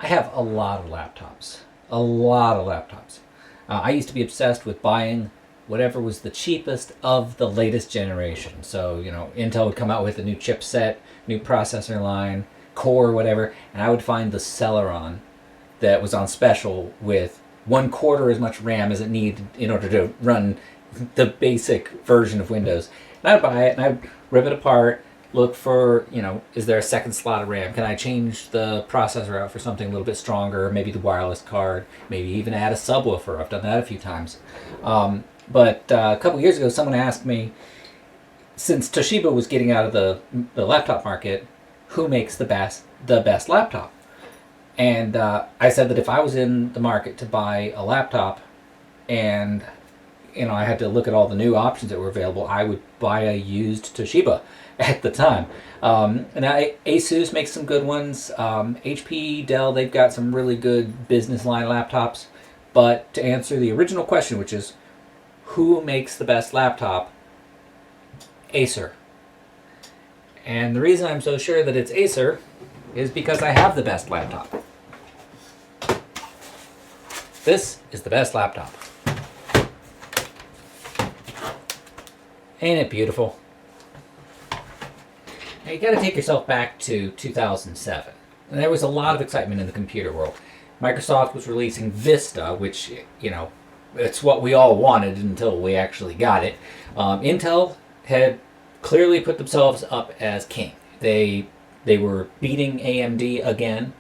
I have a lot of laptops. A lot of laptops. I used to be obsessed with buying whatever was the cheapest of the latest generation. So, Intel would come out with a new chipset, new processor line, core, whatever, and I would find the Celeron that was on special with 1/4 as much RAM as it needed in order to run the basic version of Windows. And I'd buy it and I'd rip it apart, look for, is there a second slot of RAM? Can I change the processor out for something a little bit stronger? Maybe the wireless card, maybe even add a subwoofer. I've done that a few times. But a couple years ago, someone asked me, since Toshiba was getting out of the laptop market, who makes the best laptop? And I said that if I was in the market to buy a laptop and I had to look at all the new options that were available, I would buy a used Toshiba at the time. And Asus makes some good ones. HP, Dell, they've got some really good business line laptops. But to answer the original question, which is who makes the best laptop? Acer. And the reason I'm so sure that it's Acer is because I have the best laptop. This is the best laptop. Ain't it beautiful? Now you gotta take yourself back to 2007. And there was a lot of excitement in the computer world. Microsoft was releasing Vista, which, it's what we all wanted until we actually got it. Intel had clearly put themselves up as king. They were beating AMD again,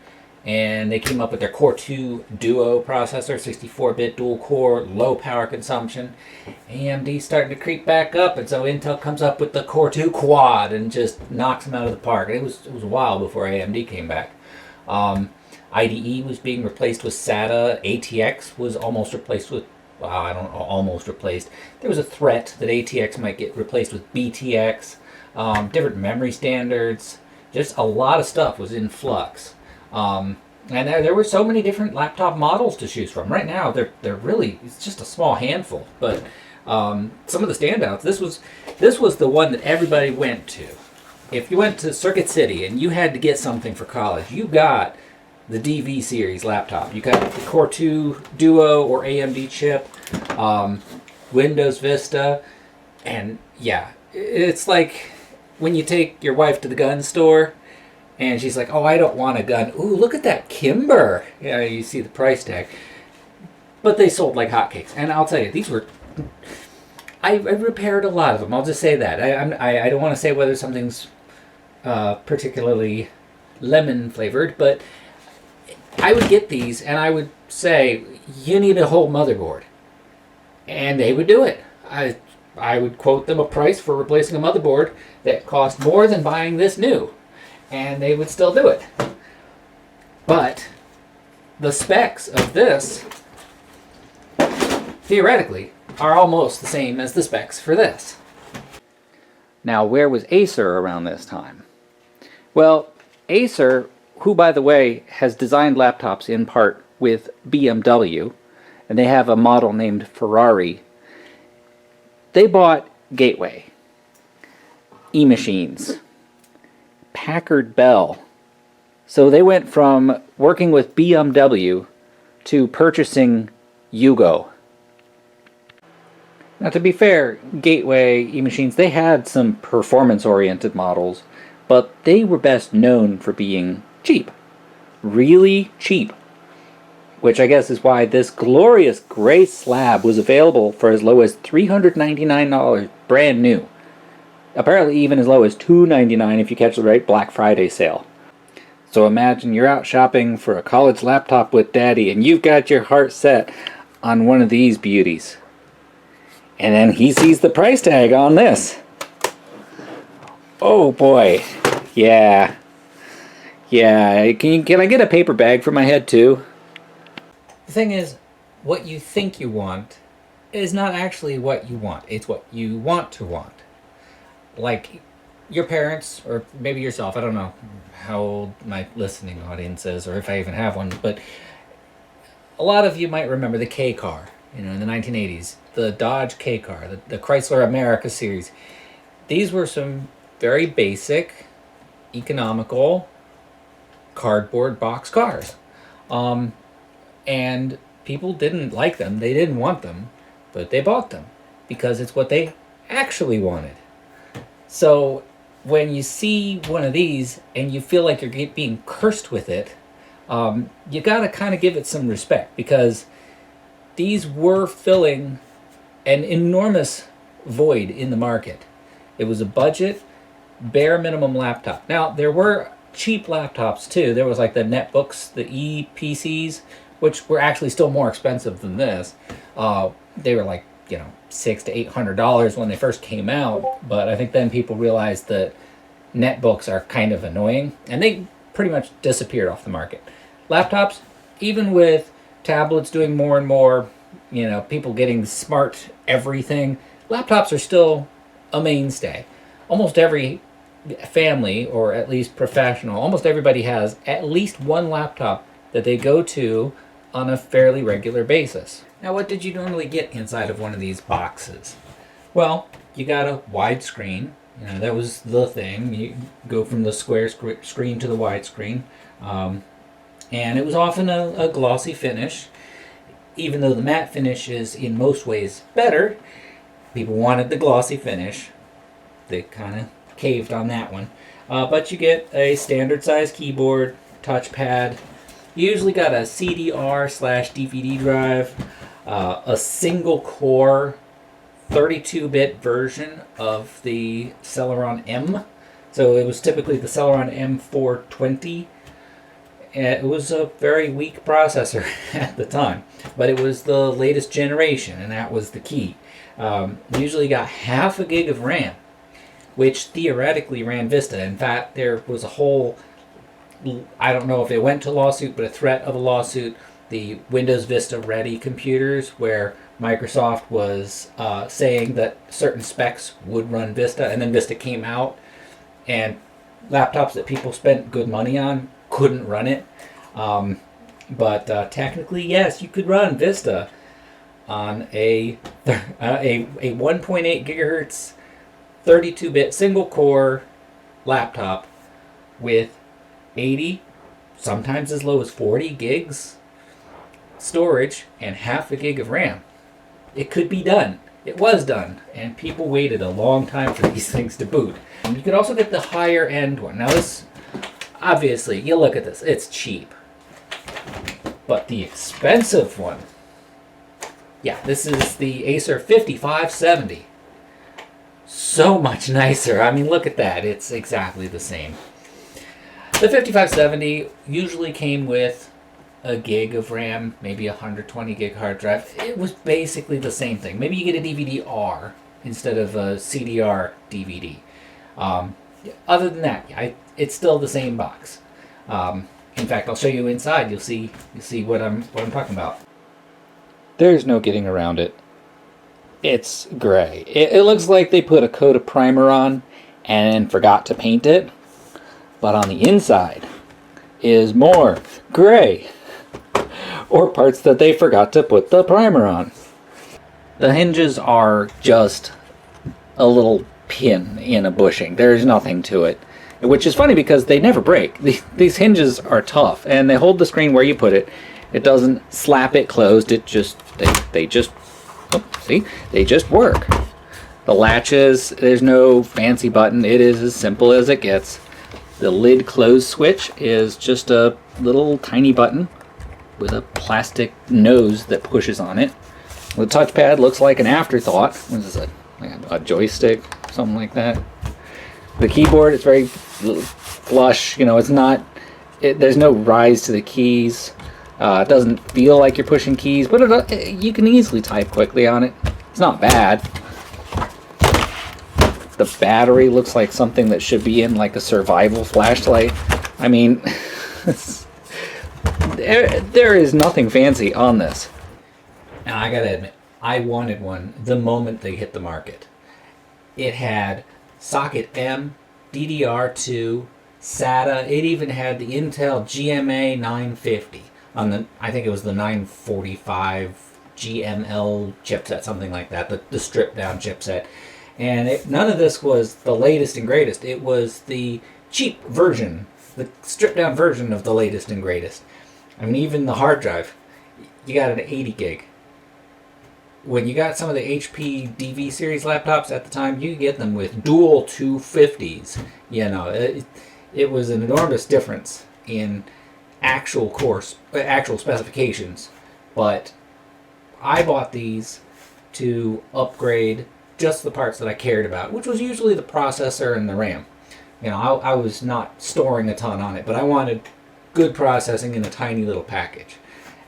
and they came up with their Core 2 Duo processor, 64-bit dual core, low power consumption. AMD's starting to creep back up, and so Intel comes up with the Core 2 Quad and just knocks them out of the park. It was a while before AMD came back. IDE was being replaced with SATA. ATX was almost replaced with, almost replaced. There was a threat that ATX might get replaced with BTX. Different memory standards. Just a lot of stuff was in flux. And there were so many different laptop models to choose from. Right now, they're really, it's just a small handful. But some of the standouts, this was the one that everybody went to. If you went to Circuit City and you had to get something for college, you got the DV series laptop. You got the Core 2 Duo or AMD chip, Windows Vista, and yeah, it's like when you take your wife to the gun store and she's like, oh, I don't want a gun. Ooh, look at that Kimber. Yeah, you see the price tag. But they sold like hotcakes. And I'll tell you, these were... I repaired a lot of them. I'll just say that. I don't want to say whether something's particularly lemon flavored, but I would get these and I would say, you need a whole motherboard. And they would do it. I would quote them a price for replacing a motherboard that cost more than buying this new. And they would still do it. But the specs of this, theoretically, are almost the same as the specs for this. Now, where was Acer around this time? Well, Acer, who, by the way, has designed laptops in part with BMW, and they have a model named Ferrari, they bought Gateway, E-Machines, Packard Bell. So they went from working with BMW to purchasing Yugo. Now, to be fair, Gateway, E-Machines, they had some performance-oriented models, but they were best known for being cheap. Really cheap. Which I guess is why this glorious gray slab was available for as low as $399 brand new. Apparently even as low as $299 if you catch the right Black Friday sale. So imagine you're out shopping for a college laptop with Daddy and you've got your heart set on one of these beauties. And then he sees the price tag on this. Oh boy. Yeah. Yeah. Can I get a paper bag for my head too? The thing is, what you think you want is not actually what you want. It's what you want to want. Like your parents, or maybe yourself, I don't know how old my listening audience is, or if I even have one, but a lot of you might remember the K car, in the 1980s. The Dodge K car, the Chrysler America series. These were some very basic, economical, cardboard box cars. And people didn't like them. They didn't want them, but they bought them because it's what they actually wanted. So when you see one of these and you feel like you're being cursed with it, you got to kind of give it some respect, because these were filling an enormous void in the market. It was a budget, bare minimum laptop. Now, there were cheap laptops too. There was like the netbooks, the e-PCs, which were actually still more expensive than this. They were like, $600 to $800 when they first came out, but I think then people realized that netbooks are kind of annoying, and they pretty much disappeared off the market. Laptops, even with tablets doing more and more, people getting smart everything, laptops are still a mainstay. Almost every family, or at least professional, almost everybody has at least one laptop that they go to on a fairly regular basis. Now, what did you normally get inside of one of these boxes? Well, you got a wide screen. That was the thing. You go from the square screen to the wide screen. And it was often a glossy finish. Even though the matte finish is in most ways better, people wanted the glossy finish. They kind of caved on that one. But you get a standard size keyboard, touchpad. You usually got a CDR/DVD drive, a single core 32-bit version of the Celeron M. So it was typically the Celeron M420. It was a very weak processor at the time, but it was the latest generation, and that was the key. Usually got half a gig of RAM, which theoretically ran Vista. In fact, there was a whole, I don't know if it went to lawsuit, but a threat of a lawsuit, the Windows Vista Ready computers, where Microsoft was saying that certain specs would run Vista, and then Vista came out, and laptops that people spent good money on couldn't run it. But technically, yes, you could run Vista on a 1.8 gigahertz 32-bit single core laptop with 80, sometimes as low as 40 gigs storage and half a gig of RAM. It could be done. It was done, and people waited a long time for these things to boot. And you could also get the higher end one. Now this, obviously, you look at this, it's cheap. But the expensive one, yeah, this is the Acer 5570. So much nicer. I mean, look at that. It's exactly the same. The 5570 usually came with a gig of RAM, maybe a 120 gig hard drive. It was basically the same thing. Maybe you get a DVD-R instead of a CDR DVD. Other than that, it's still the same box. In fact, I'll show you inside. You'll see what I'm talking about. There's no getting around it. It's gray. It looks like they put a coat of primer on and forgot to paint it. But on the inside is more gray. Or parts that they forgot to put the primer on. The hinges are just a little pin in a bushing. There's nothing to it. Which is funny because they never break. These hinges are tough, and they hold the screen where you put it. It doesn't slap it closed. It just, they just work. The latches, there's no fancy button. It is as simple as it gets. The lid close switch is just a little tiny button with a plastic nose that pushes on it. The touchpad looks like an afterthought. What is it? Like a joystick? Something like that. The keyboard is very flush. It's not. There's no rise to the keys. It doesn't feel like you're pushing keys, but you can easily type quickly on it. It's not bad. The battery looks like something that should be in like a survival flashlight. I mean, there is nothing fancy on this. Now I gotta admit, I wanted one the moment they hit the market. It had socket M, DDR2, SATA. It even had the Intel GMA 950 on the, I think it was the 945 GML chipset, something like that, the stripped down chipset. And none of this was the latest and greatest. It was the cheap version, the stripped down version of the latest and greatest. I mean, even the hard drive, you got an 80 gig. When you got some of the HP DV series laptops at the time, you get them with dual 250s. You know, it was an enormous difference in actual specifications. But I bought these to upgrade just the parts that I cared about, which was usually the processor and the RAM. You know, I was not storing a ton on it, but I wanted good processing in a tiny little package.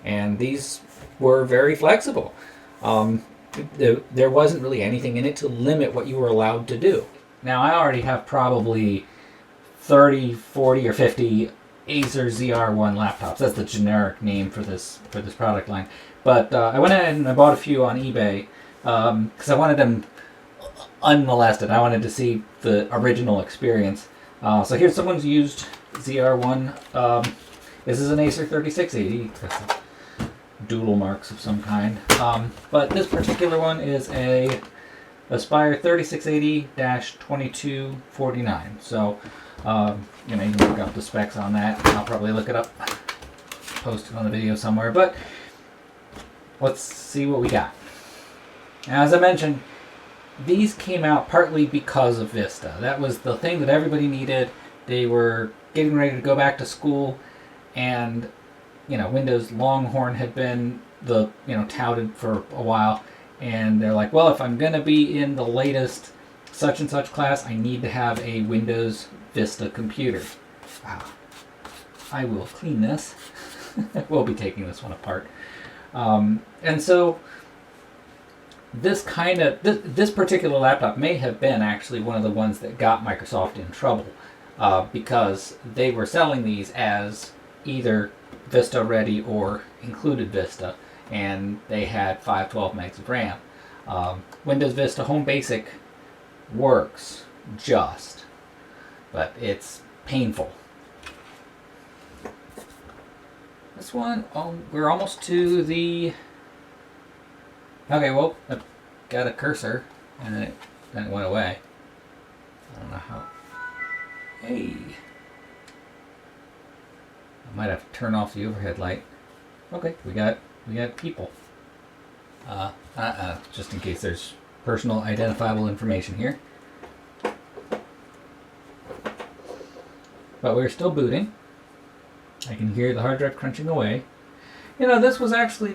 And these were very flexible. There wasn't really anything in it to limit what you were allowed to do. Now, I already have probably 30, 40, or 50 Acer ZR1 laptops. That's the generic name for this product line. But I went ahead and I bought a few on eBay because I wanted them unmolested. I wanted to see the original experience. So here's someone's used ZR1. This is an Acer 3680. Doodle marks of some kind. But this particular one is a Aspire 3680-2249. So, you can look up the specs on that. I'll probably look it up, post it on the video somewhere. But let's see what we got. Now, as I mentioned, these came out partly because of Vista. That was the thing that everybody needed. They were getting ready to go back to school, and Windows Longhorn had been touted for a while, and they're like, well, if I'm going to be in the latest such and such class, I need to have a Windows Vista computer. Wow. I will clean this. We'll be taking this one apart. And so this particular laptop may have been actually one of the ones that got Microsoft in trouble because they were selling these as either Vista ready or included Vista, and they had 512 megs of RAM. Windows Vista Home Basic works just, but it's painful. This one, we're almost to the... Okay, well, I got a cursor, and then it went away. I don't know how... Hey! I might have to turn off the overhead light. Okay, we got people. Just in case there's personal identifiable information here. But we're still booting. I can hear the hard drive crunching away. This was actually,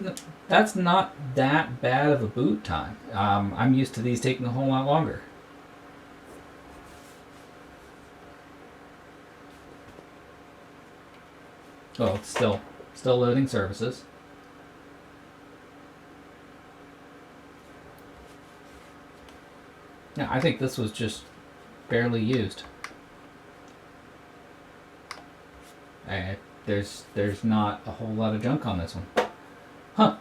that's not that bad of a boot time. I'm used to these taking a whole lot longer. Oh, it's still loading services. Yeah, I think this was just barely used. There's not a whole lot of junk on this one. Huh.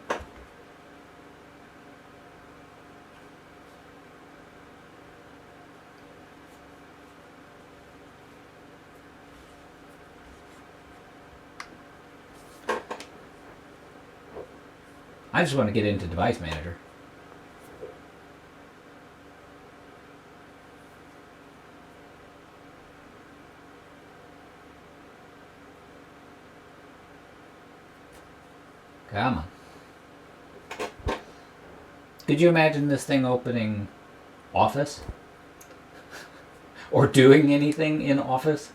I just want to get into Device Manager. Come on. Could you imagine this thing opening Office? Or doing anything in Office?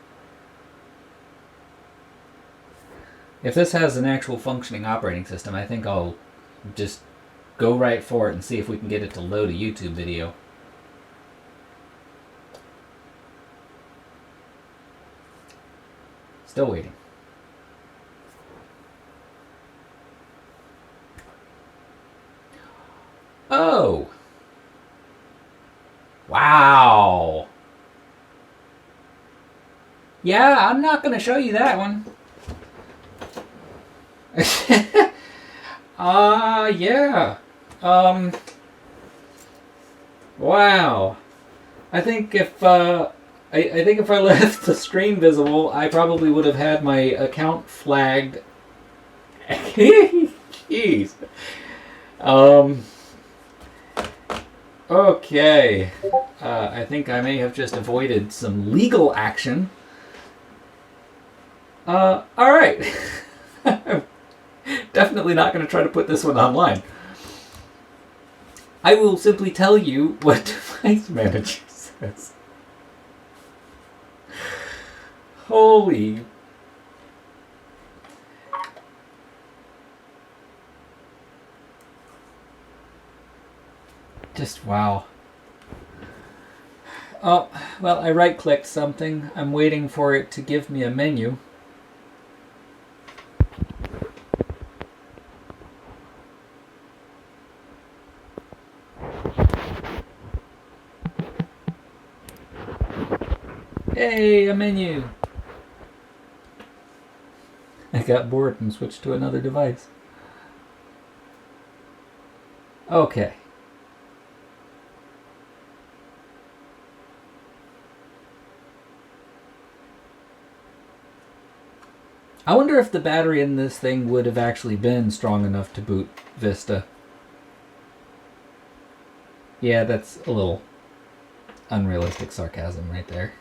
If this has an actual functioning operating system, I think I'll just go right for it and see if we can get it to load a YouTube video. Still waiting. Oh! Wow! Yeah, I'm not going to show you that one. Yeah. Wow. I think if I think if I left the screen visible, I probably would have had my account flagged. Jeez. Okay. I think I may have just avoided some legal action. All right. Definitely not going to try to put this one online. I will simply tell you what Device Manager says. Holy. Just wow. Oh, well, I right-clicked something. I'm waiting for it to give me a menu. Hey, a menu! I got bored and switched to another device. Okay. I wonder if the battery in this thing would have actually been strong enough to boot Vista. Yeah, that's a little unrealistic sarcasm right there.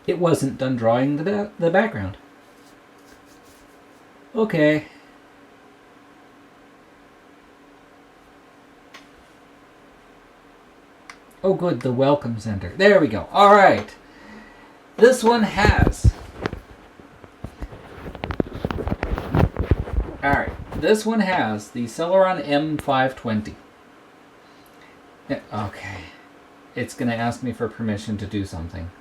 It wasn't done drawing the background. Okay. Oh good, the welcome center. There we go. Alright. This one has... Alright. This one has the Celeron M520. Okay. It's going to ask me for permission to do something.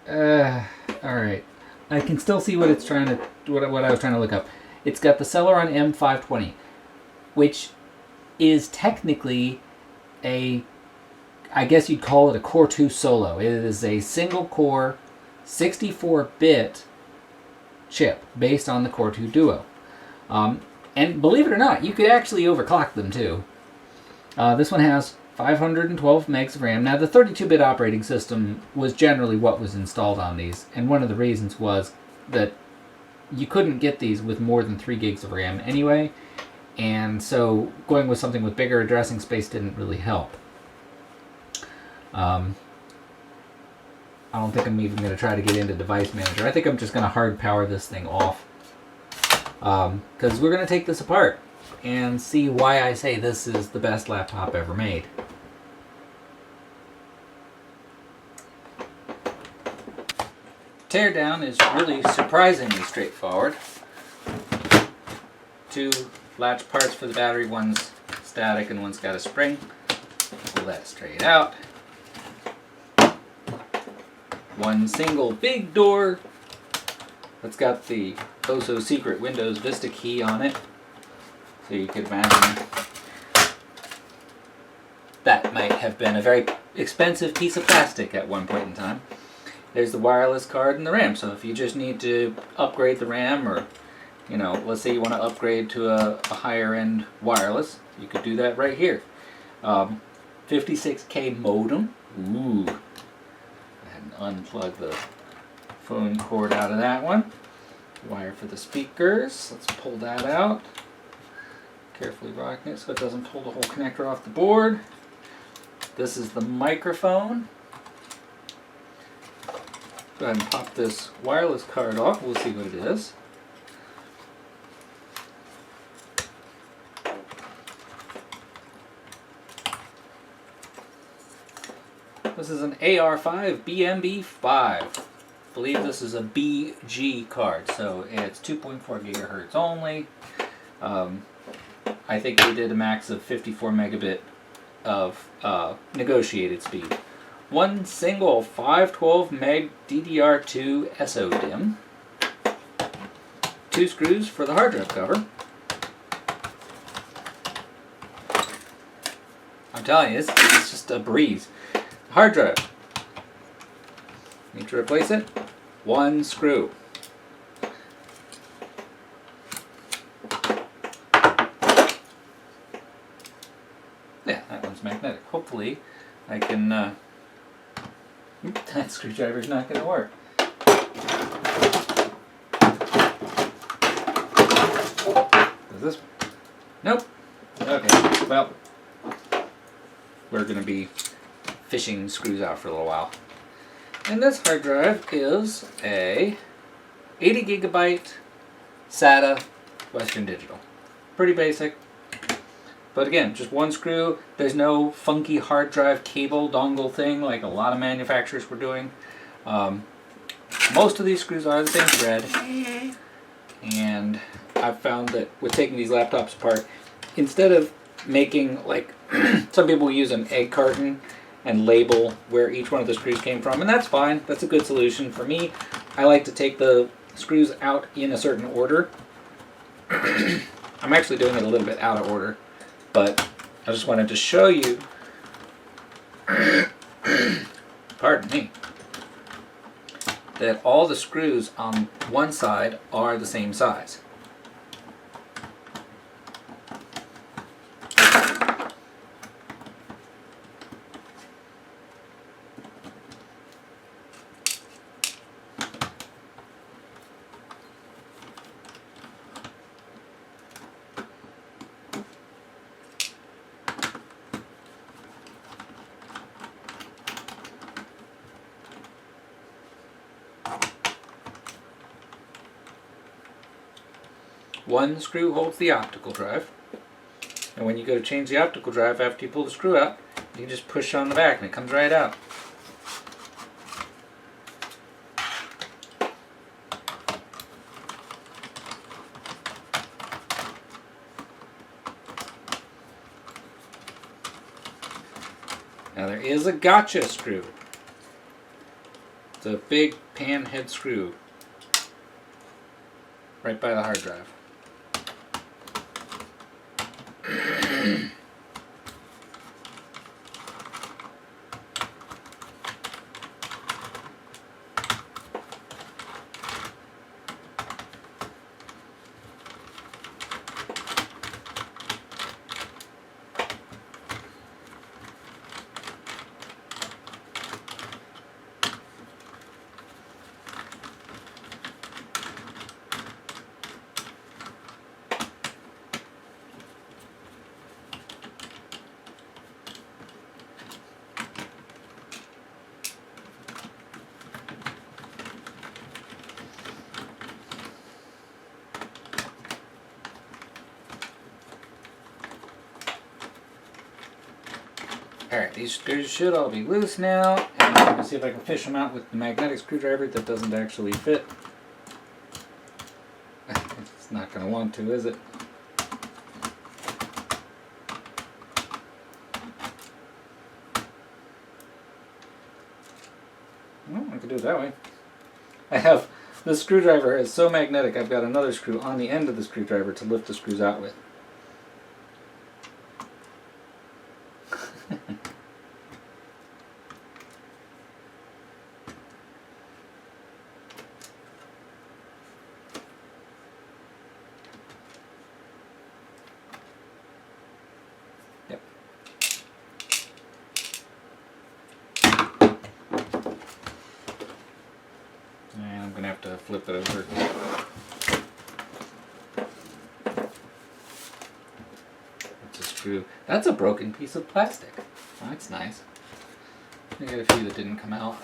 Alright. I can still see what it's trying to... What I was trying to look up. It's got the Celeron M520, which is technically a... I guess you'd call it a Core 2 Solo. It is a single-core, 64-bit chip based on the Core 2 Duo. And believe it or not, you could actually overclock them too. This one has 512 megs of RAM. Now, the 32-bit operating system was generally what was installed on these, and one of the reasons was that you couldn't get these with more than 3 gigs of RAM anyway, and so going with something with bigger addressing space didn't really help. I don't think I'm even going to try to get into Device Manager. I think I'm just going to hard power this thing off, because we're going to take this apart and see why I say this is the best laptop ever made. Teardown is really surprisingly straightforward. 2 latch parts for the battery, one's static and one's got a spring. Pull that straight out. One single big door that's got the oh-so secret Windows Vista key on it. So you could imagine that might have been a very expensive piece of plastic at one point in time. There's the wireless card and the RAM. So if you just need to upgrade the RAM, or, you know, let's say you want to upgrade to a higher end wireless, you could do that right here. 56K modem. Ooh. And unplug the phone cord out of that one. Wire for the speakers. Let's pull that out. Carefully rocking it so it doesn't pull the whole connector off the board. This is the microphone. Go ahead and pop this wireless card off. We'll see what it is. This is an AR5 BMB5. I believe this is a BG card, so it's 2.4 gigahertz only. I think they did a max of 54 megabit of negotiated speed. One single 512 meg DDR2 SODIMM. 2 screws for the hard drive cover. I'm telling you, it's just a breeze. Hard drive. Need to replace it? One screw. Yeah, that one's magnetic. Hopefully I can... that screwdriver's not going to work. Does this? Nope. Okay, well, we're going to be fishing screws out for a little while. And this hard drive is a 80 gigabyte SATA Western Digital. Pretty basic. But again, just one screw. There's no funky hard drive cable dongle thing like a lot of manufacturers were doing. Most of these screws are the same thread. And I've found that with taking these laptops apart, instead of making, like, some people use an egg carton and label where each one of the screws came from, and that's fine. That's a good solution. For me, I like to take the screws out in a certain order. I'm actually doing it a little bit out of order, but I just wanted to show you, pardon me, that all the screws on one side are the same size. One screw holds the optical drive, and when you go to change the optical drive after you pull the screw out, you just push on the back and it comes right out. Now there is a gotcha screw. It's a big pan head screw right by the hard drive. Alright, these screws should all be loose now, and I'm going to see if I can fish them out with the magnetic screwdriver that doesn't actually fit. It's not going to want to, is it? Well, I could do it that way. The screwdriver is so magnetic, I've got another screw on the end of the screwdriver to lift the screws out with. Yep. And I'm going to have to flip it over. That's a screw. That's a broken piece of plastic. Oh, that's nice. I got a few that didn't come out.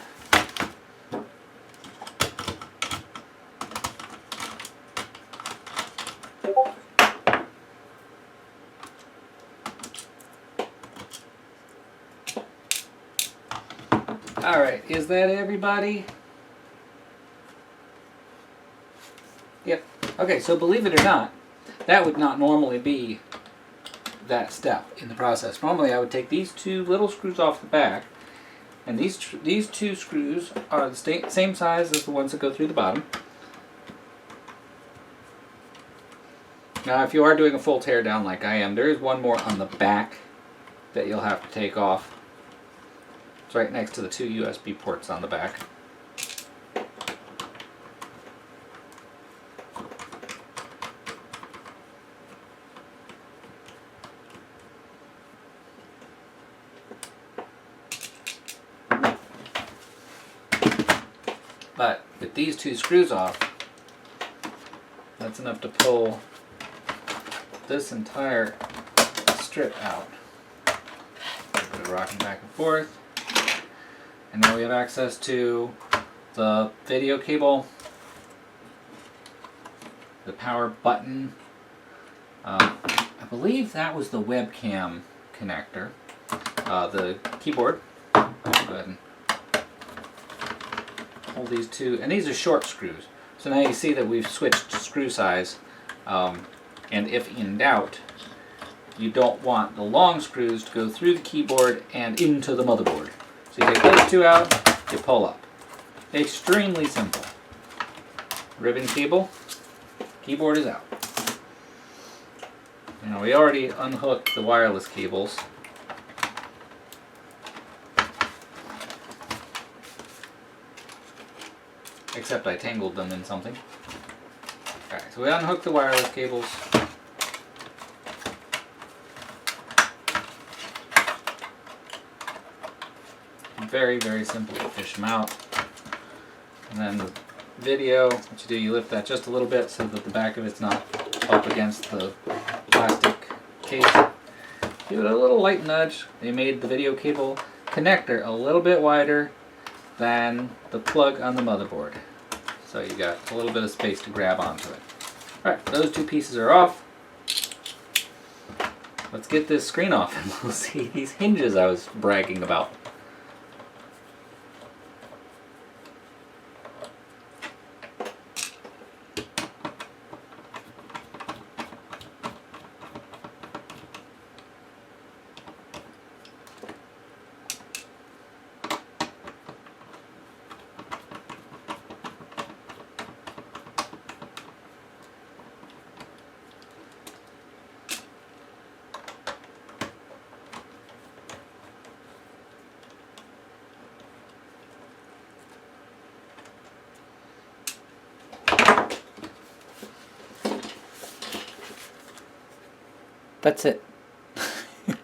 Alright, is that everybody? Yep. Okay, so believe it or not, that would not normally be that step in the process. Normally I would take these two little screws off the back, and these two screws are the same size as the ones that go through the bottom. Now if you are doing a full tear down like I am, there is one more on the back that you'll have to take off. It's right next to the two USB ports on the back. with these two screws off, that's enough to pull this entire strip out. A bit of rocking back and forth. And now we have access to the video cable, the power button. I believe that was the webcam connector. The keyboard. Go ahead and hold these two, and these are short screws. So now you see that we've switched screw size, and if in doubt, you don't want the long screws to go through the keyboard and into the motherboard. So you take those two out, you pull up. Extremely simple. Ribbon cable, keyboard is out. Now we already unhooked the wireless cables. Except I tangled them in something. Alright, so we unhooked the wireless cables. Very, very simple to fish them out. And then the video, what you do, you lift that just a little bit so that the back of it's not up against the plastic case. Give it a little light nudge. They made the video cable connector a little bit wider than the plug on the motherboard. So you got a little bit of space to grab onto it. Alright, those two pieces are off. Let's get this screen off and we'll see these hinges I was bragging about. That's it.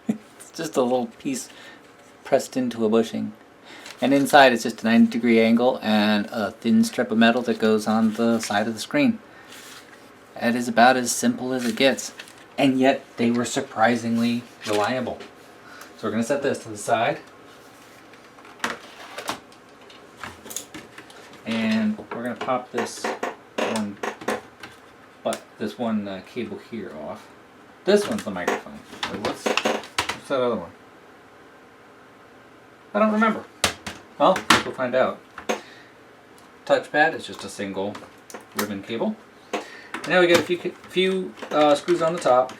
It's just a little piece pressed into a bushing. And inside it's just a 90-degree angle and a thin strip of metal that goes on the side of the screen. That is about as simple as it gets. And yet they were surprisingly reliable. So we're going to set this to the side. And we're going to pop this one cable here off. This one's the microphone. So what's that other one? I don't remember. Well, we'll find out. Touchpad is just a single ribbon cable. And now we got a few screws on the top.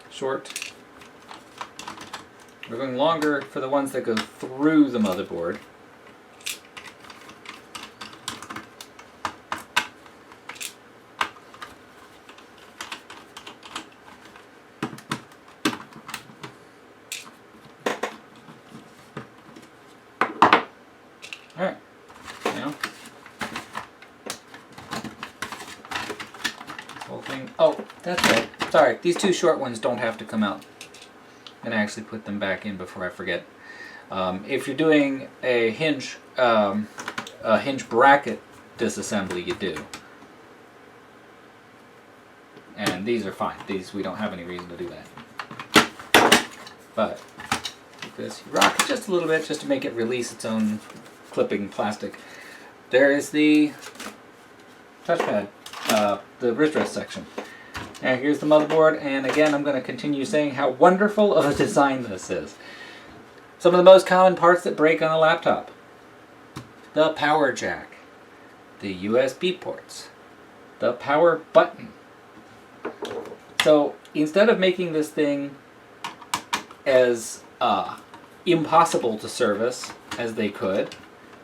Short. We're going longer for the ones that go through the motherboard. Alright, now this whole thing. Oh, that's right. Sorry, these two short ones don't have to come out. I'm gonna actually put them back in before I forget. If you're doing a hinge bracket disassembly, you do. And these are fine. These, we don't have any reason to do that. But this, you rock it just a little bit just to make it release its own clipping plastic. There is the touchpad, the wrist rest section. Now here's the motherboard, and again I'm going to continue saying how wonderful of a design this is. Some of the most common parts that break on a laptop. The power jack, the USB ports, the power button. So instead of making this thing as impossible to service as they could,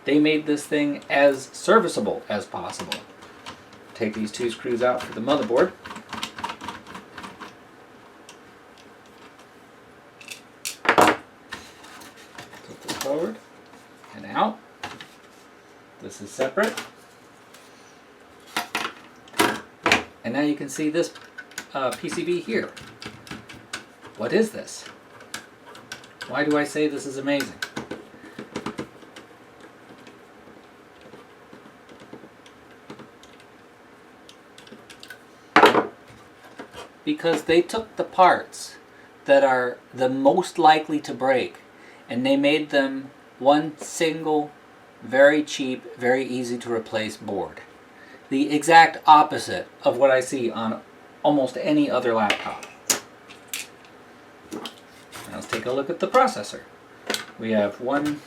they made this thing as serviceable as possible. Take these two screws out for the motherboard. Put this forward and out. This is separate. And now you can see this PCB here. What is this? Why do I say this is amazing? because they took the parts that are the most likely to break and they made them one single, very cheap, very easy to replace board. The exact opposite of what I see on almost any other laptop. Now let's take a look at the processor. We have one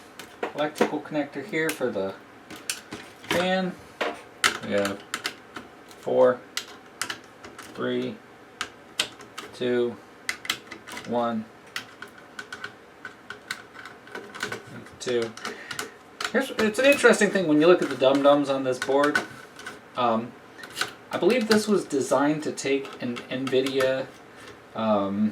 electrical connector here for the fan. We have 4, 3, 2, 1, 2. It's an interesting thing when you look at the dum-dums on this board. I believe this was designed to take an NVIDIA, I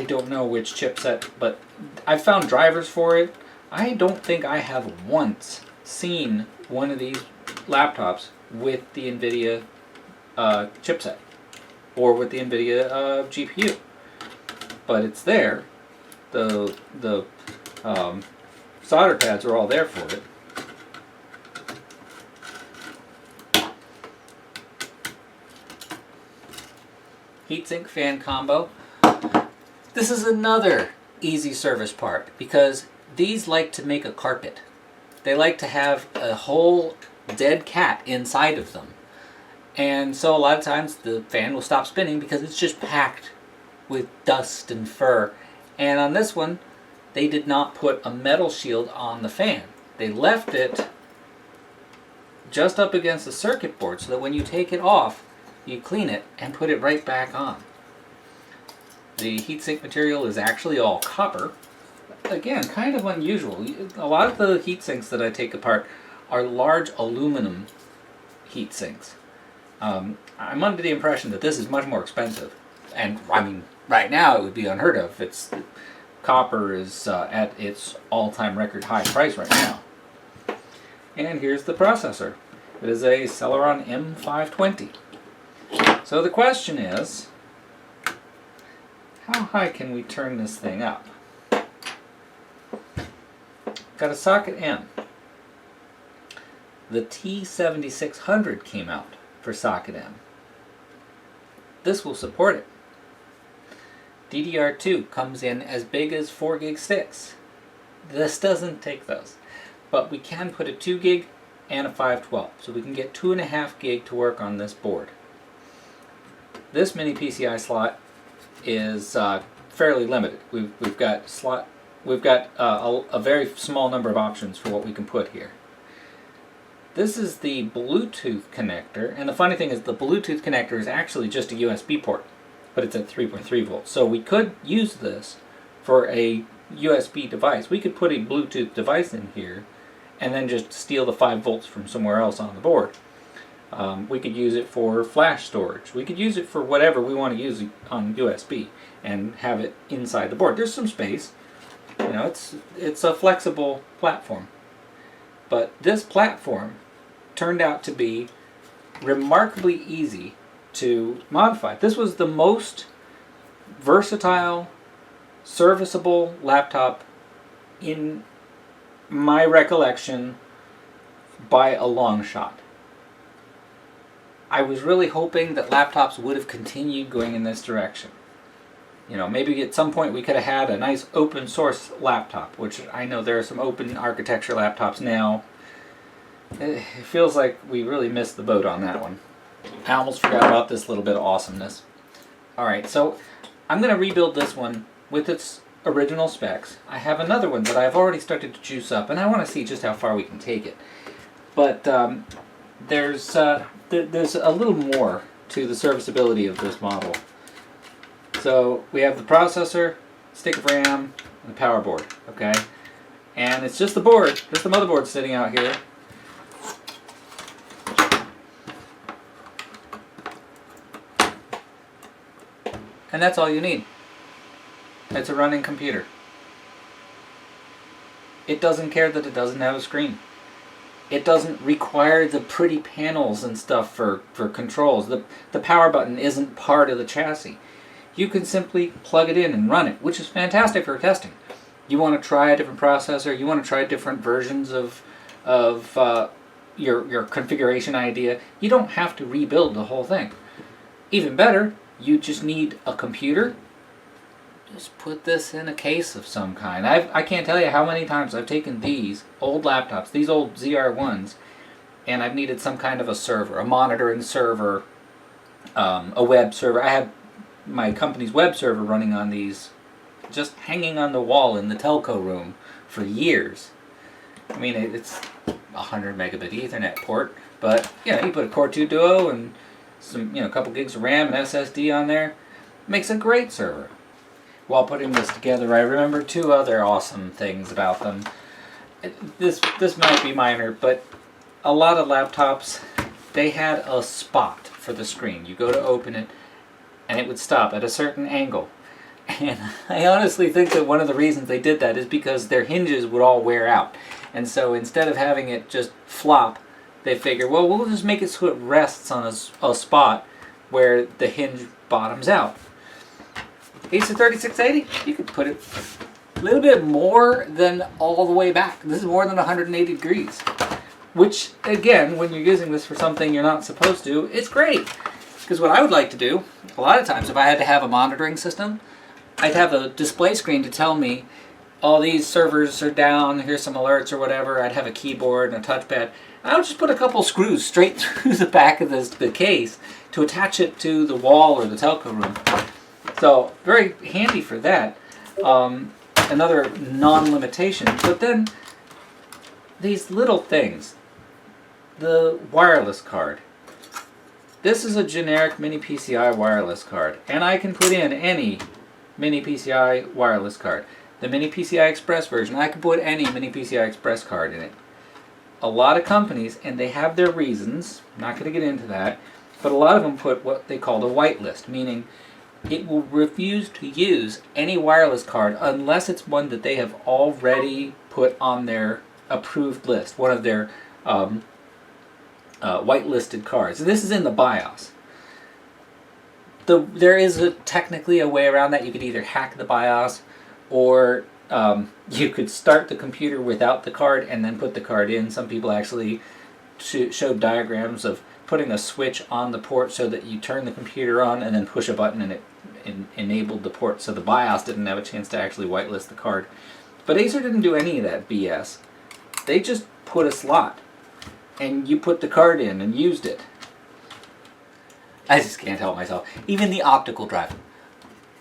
don't know which chipset, but I've found drivers for it. I don't think I have once seen one of these laptops with the NVIDIA chipset or with the NVIDIA GPU, but it's there. The solder pads are all there for it. Heatsink fan combo. This is another easy service part because these like to make a carpet. They like to have a whole dead cat inside of them. And so a lot of times the fan will stop spinning because it's just packed with dust and fur. And on this one, they did not put a metal shield on the fan. They left it just up against the circuit board so that when you take it off, you clean it and put it right back on. The heatsink material is actually all copper. Again, kind of unusual. A lot of the heatsinks that I take apart are large aluminum heatsinks. I'm under the impression that this is much more expensive. And I mean, right now it would be unheard of. Copper is at its all-time record high price right now. And here's the processor. It is a Celeron M520. So the question is, how high can we turn this thing up? Got a socket M. The T7600 came out for socket M. This will support it. DDR2 comes in as big as 4 gig sticks. This doesn't take those. But we can put a 2 gig and a 512. So we can get 2.5 gig to work on this board. This mini PCI slot is fairly limited. We've got a very small number of options for what we can put here. This is the Bluetooth connector, and the funny thing is the Bluetooth connector is actually just a USB port, but it's at 3.3 volts. So we could use this for a USB device. We could put a Bluetooth device in here and then just steal the 5 volts from somewhere else on the board. We could use it for flash storage. We could use it for whatever we want to use on USB and have it inside the board. There's some space. You know, it's a flexible platform. But this platform turned out to be remarkably easy to modify. This was the most versatile, serviceable laptop in my recollection by a long shot. I was really hoping that laptops would have continued going in this direction. You know, maybe at some point we could have had a nice open source laptop, which I know there are some open architecture laptops now. It feels like we really missed the boat on that one. I almost forgot about this little bit of awesomeness. Alright, so I'm going to rebuild this one with its original specs. I have another one that I've already started to juice up, and I want to see just how far we can take it. But there's a little more to the serviceability of this model. So we have the processor, stick of RAM, and the power board, okay? And it's just the board, just the motherboard sitting out here. And that's all you need. It's a running computer. It doesn't care that it doesn't have a screen. It doesn't require the pretty panels and stuff for controls. The power button isn't part of the chassis. You can simply plug it in and run it, which is fantastic for testing. You want to try a different processor, you want to try different versions of your configuration idea, you don't have to rebuild the whole thing. Even better, you just need a computer. Just put this in a case of some kind. I can't tell you how many times I've taken these old laptops, these old ZR1s, and I've needed some kind of a server, a monitoring server, a web server. I had my company's web server running on these, just hanging on the wall in the telco room for years. I mean, it's 100 megabit Ethernet port, but you put a Core 2 Duo and some, a couple gigs of RAM and SSD on there. Makes a great server. While putting this together, I remember two other awesome things about them. This might be minor, but a lot of laptops, they had a spot for the screen. You go to open it, and it would stop at a certain angle. And I honestly think that one of the reasons they did that is because their hinges would all wear out. And so instead of having it just flop, they figured, well, we'll just make it so it rests on a spot where the hinge bottoms out. Acer 3680, you could put it a little bit more than all the way back. This is more than 180 degrees. Which, again, when you're using this for something you're not supposed to, it's great. Because what I would like to do, a lot of times if I had to have a monitoring system, I'd have a display screen to tell me, all these servers are down, here's some alerts or whatever. I'd have a keyboard and a touchpad. I would just put a couple screws straight through the back of the case to attach it to the wall or the telco room. So, very handy for that. Another non-limitation. But then, these little things. The wireless card. This is a generic mini PCI wireless card. And I can put in any mini PCI wireless card. The mini PCI Express version, I can put any mini PCI Express card in it. A lot of companies, and they have their reasons, I'm not going to get into that, but a lot of them put what they call a whitelist, meaning it will refuse to use any wireless card unless it's one that they have already put on their approved list, one of their whitelisted cards. And this is in the BIOS. There is technically a way around that. You could either hack the BIOS, or you could start the computer without the card and then put the card in. Some people actually showed diagrams of putting a switch on the port so that you turn the computer on and then push a button and it enabled the port, so the BIOS didn't have a chance to actually whitelist the card. But Acer didn't do any of that BS. They just put a slot, and you put the card in and used it. I just can't help myself. Even the optical drive.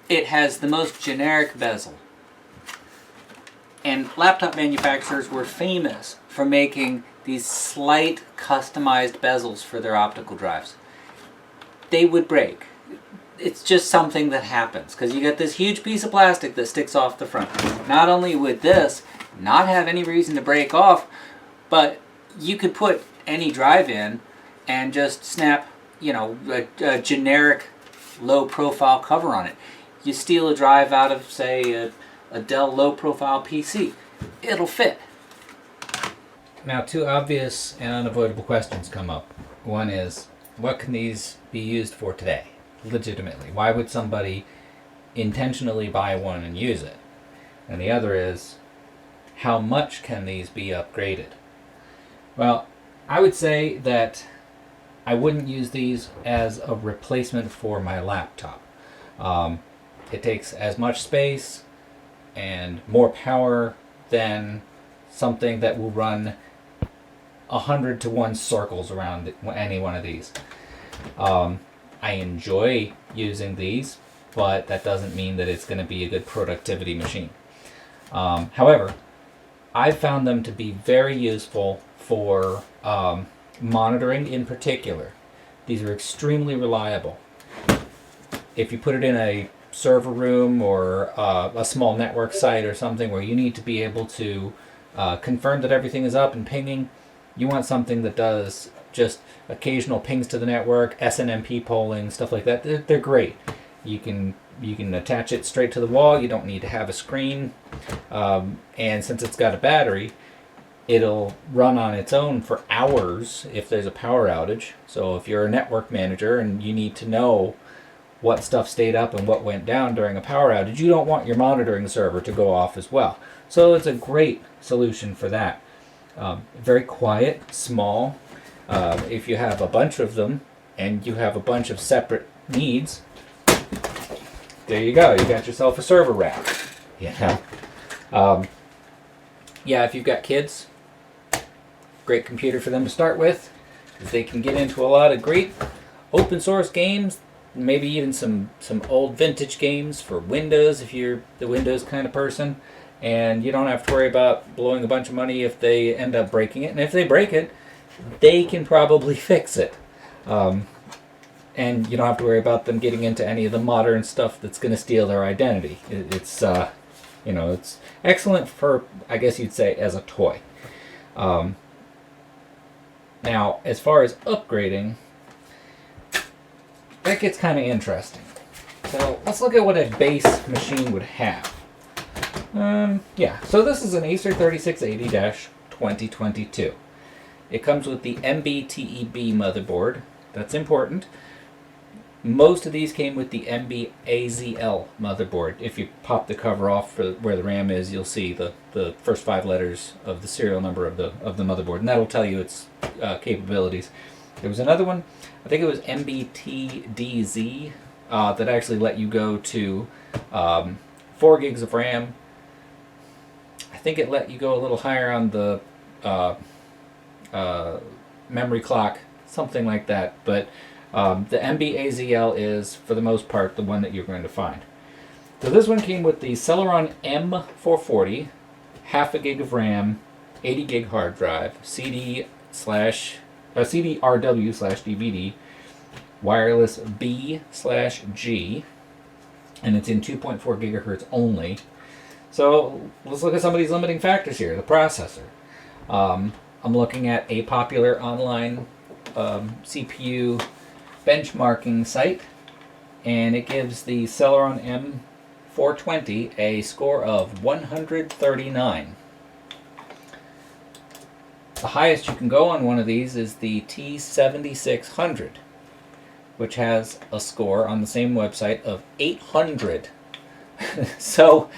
It has the most generic bezel. And laptop manufacturers were famous for making these slight customized bezels for their optical drives. They would break. It's just something that happens because you get this huge piece of plastic that sticks off the front. Not only would this not have any reason to break off, but you could put any drive in and just snap, a generic low-profile cover on it. You steal a drive out of, say, a Dell low-profile PC. It'll fit. Now, two obvious and unavoidable questions come up. One is, what can these be used for today? Legitimately. Why would somebody intentionally buy one and use it? And the other is, how much can these be upgraded? Well, I would say that I wouldn't use these as a replacement for my laptop. It takes as much space and more power than something that will run 100 to 1 circles around any one of these. I enjoy using these, but that doesn't mean that it's going to be a good productivity machine. However, I've found them to be very useful for monitoring in particular. These are extremely reliable. If you put it in a server room or a small network site or something where you need to be able to confirm that everything is up and pinging, you want something that does just occasional pings to the network, SNMP polling, stuff like that. They're great. You can attach it straight to the wall. You don't need to have a screen. And since it's got a battery, it'll run on its own for hours if there's a power outage. So if you're a network manager and you need to know what stuff stayed up and what went down during a power outage, you don't want your monitoring server to go off as well. So it's a great solution for that. Very quiet, small. If you have a bunch of them and you have a bunch of separate needs, there you go. You got yourself a server rack. You know, yeah. If you've got kids, great computer for them to start with. They can get into a lot of great open source games. Maybe even some old vintage games for Windows if you're the Windows kind of person. And you don't have to worry about blowing a bunch of money if they end up breaking it. And if they break it, they can probably fix it. And you don't have to worry about them getting into any of the modern stuff that's going to steal their identity. It's it's excellent for, I guess you'd say, as a toy. Now, as far as upgrading, that gets kind of interesting. So let's look at what a base machine would have. So this is an Acer 3680-2022. It comes with the MBTEB motherboard. That's important. Most of these came with the MBAZL motherboard. If you pop the cover off for where the RAM is, you'll see the first 5 letters of the serial number of the motherboard, and that'll tell you its capabilities. There was another one, I think it was MBTDZ, that actually let you go to 4 gigs of RAM. I think it let you go a little higher on the memory clock, something like that. But the MBAZL is, for the most part, the one that you're going to find. So this one came with the Celeron M440, half a gig of RAM, 80 gig hard drive, CDRW/DVD, wireless B/G, and it's in 2.4 gigahertz only. So let's look at some of these limiting factors here. The processor. I'm looking at a popular online CPU benchmarking site, and it gives the Celeron M420 a score of 139. The highest you can go on one of these is the T7600, which has a score on the same website of 800. So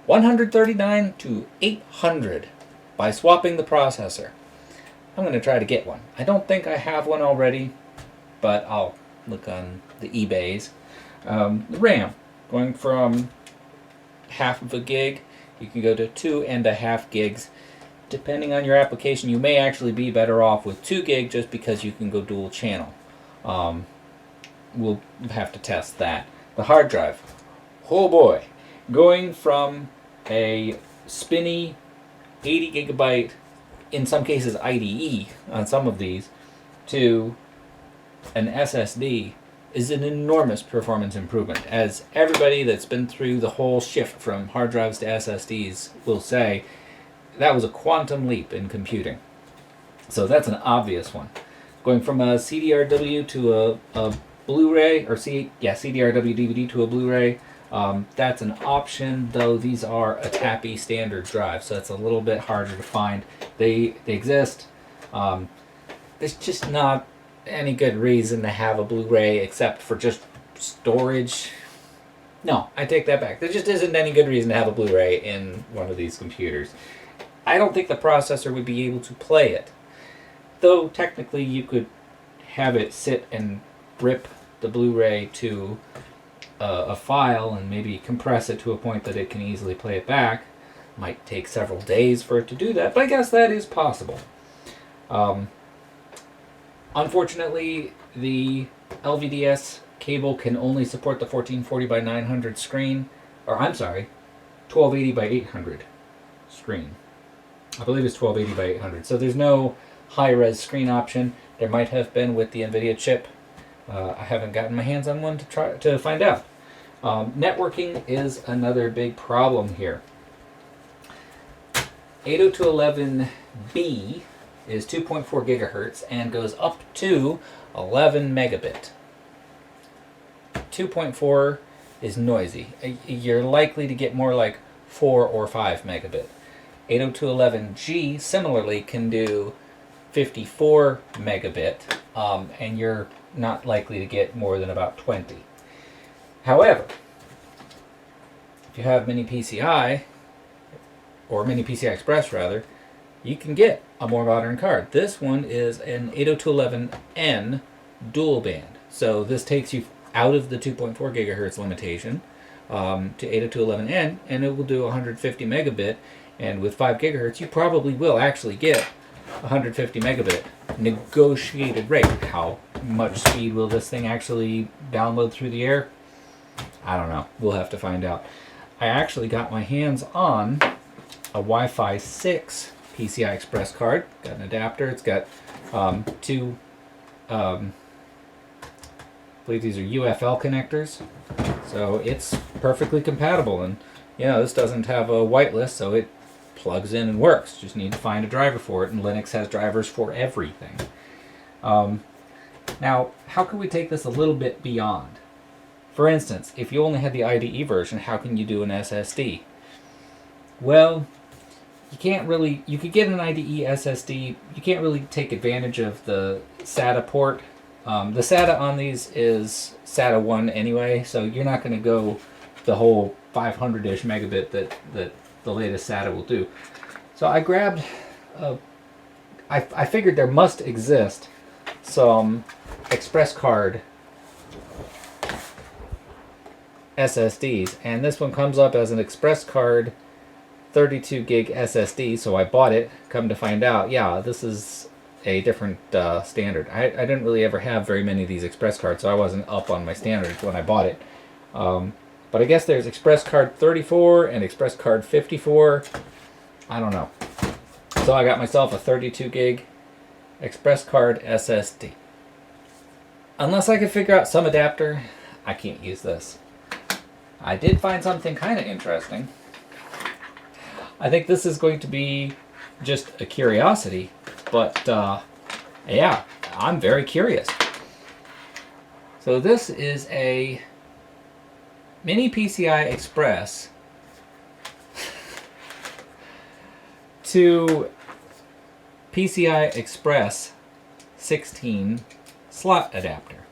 139 to 800 by swapping the processor. I'm going to try to get one. I don't think I have one already, but I'll look on the eBays. The RAM, going from half of a gig, you can go to 2.5 gigs. Depending on your application, you may actually be better off with 2 gig just because you can go dual channel. We'll have to test that. The hard drive, oh boy, going from a spinny 80 gigabyte, in some cases IDE on some of these, to an SSD is an enormous performance improvement. As everybody that's been through the whole shift from hard drives to SSDs will say, that was a quantum leap in computing. So that's an obvious one. Going from a CDRW to a Blu-ray, or CDRW DVD to a Blu-ray, that's an option, though these are a TAPI standard drive, so it's a little bit harder to find. They exist. There's just not any good reason to have a Blu-ray except for just storage. No, I take that back. There just isn't any good reason to have a Blu-ray in one of these computers. I don't think the processor would be able to play it. Though technically you could have it sit and rip the Blu-ray to a file and maybe compress it to a point that it can easily play it back. Might take several days for it to do that, but I guess that is possible. Unfortunately, the LVDS cable can only support the 1440 by 900 screen, or I'm sorry, 1280 by 800 screen. I believe it's 1280 by 800. So there's no high-res screen option. There might have been with the NVIDIA chip. I haven't gotten my hands on one to try to find out. Networking is another big problem here. 802.11b is 2.4 gigahertz and goes up to 11 megabit. 2.4 is noisy. You're likely to get more like 4 or 5 megabit. 802.11g similarly can do 54 megabit, and you're not likely to get more than about 20. However, if you have Mini PCI, or Mini PCI Express rather, you can get a more modern card. This one is an 802.11n dual band. So this takes you out of the 2.4 gigahertz limitation to 802.11n, and it will do 150 megabit. And with 5 gigahertz, you probably will actually get 150 megabit negotiated rate. How much speed will this thing actually download through the air? I don't know. We'll have to find out. I actually got my hands on a Wi-Fi 6 PCI Express card. Got an adapter. It's got two, I believe these are UFL connectors. So it's perfectly compatible. And, you know, this doesn't have a whitelist, so it plugs in and works. Just need to find a driver for it, and Linux has drivers for everything. Now, how can we take this a little bit beyond? For instance, if you only had the IDE version, how can you do an SSD? Well, you can't really, you could get an IDE SSD, you can't really take advantage of the SATA port. The SATA on these is SATA 1 anyway, so you're not going to go the whole 500-ish megabit that the latest SATA will do. So I grabbed, I figured there must exist some Express card SSDs, and this one comes up as an Express card 32 gig SSD, so I bought it. Come to find out, yeah, this is a different standard. I didn't really ever have very many of these Express cards, so I wasn't up on my standards when I bought it. But I guess there's Express card 34 and Express card 54. I don't know. So I got myself a 32 gig Express card SSD. Unless I could figure out some adapter, I can't use this. I did find something kind of interesting. I think this is going to be just a curiosity, but yeah, I'm very curious. So this is a mini PCI Express to PCI Express 16 slot adapter.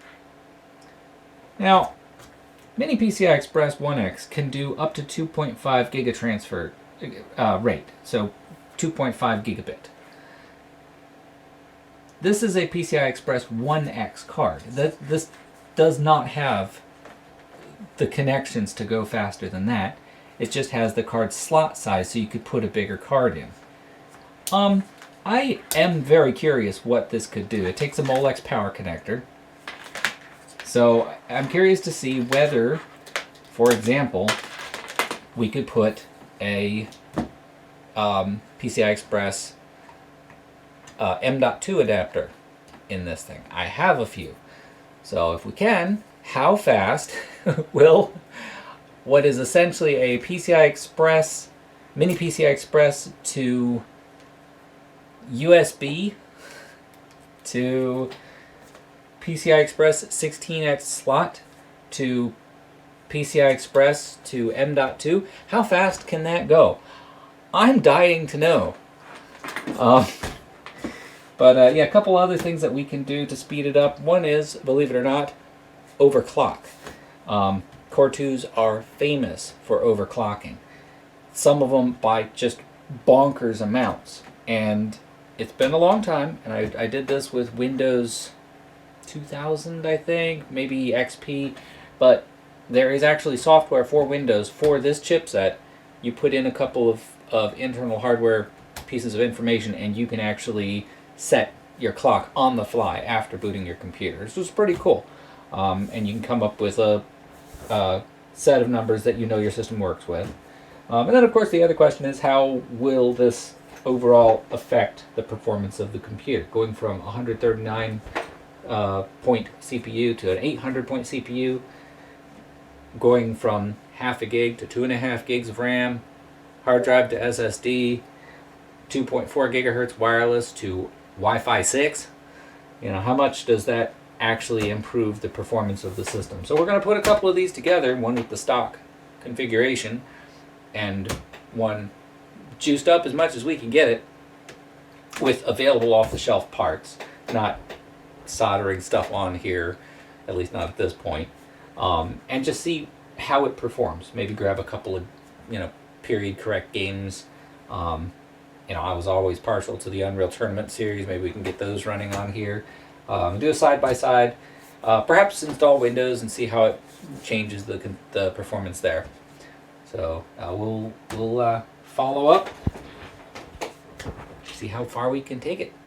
Now, Mini PCI Express 1X can do up to 2.5 gigatransfer rate, so 2.5 gigabit. This is a PCI Express 1X card. This does not have the connections to go faster than that. It just has the card slot size, so you could put a bigger card in. I am very curious what this could do. It takes a Molex power connector. So I'm curious to see whether, for example, we could put a PCI Express M.2 adapter in this thing. I have a few. So if we can, how fast will what is essentially a PCI Express, mini PCI Express to USB to PCI Express 16X slot to PCI Express to M.2, how fast can that go? I'm dying to know. But yeah, a couple other things that we can do to speed it up. One is, believe it or not, overclock. Core 2s are famous for overclocking. Some of them by just bonkers amounts. And it's been a long time, and I did this with Windows 2000, I think, maybe XP, but there is actually software for Windows for this chipset. You put in a couple of internal hardware pieces of information, and you can actually set your clock on the fly after booting your computer. This was pretty cool. And you can come up with a set of numbers that you know your system works with. And then, of course, the other question is, how will this overall affect the performance of the computer? Going from 139 point CPU to an 800 point CPU, going from half a gig to 2.5 gigs of RAM, hard drive to SSD, 2.4 gigahertz wireless to Wi-Fi 6. You know, how much does that actually improve the performance of the system? So we're going to put a couple of these together, one with the stock configuration and one juiced up as much as we can get it with available off-the-shelf parts, not soldering stuff on here, at least not at this point, and just see how it performs. Maybe grab a couple of, period correct games. I was always partial to the Unreal Tournament series. Maybe we can get those running on here. Do a side by side, perhaps install Windows and see how it changes the performance there. So we'll follow up, see how far we can take it.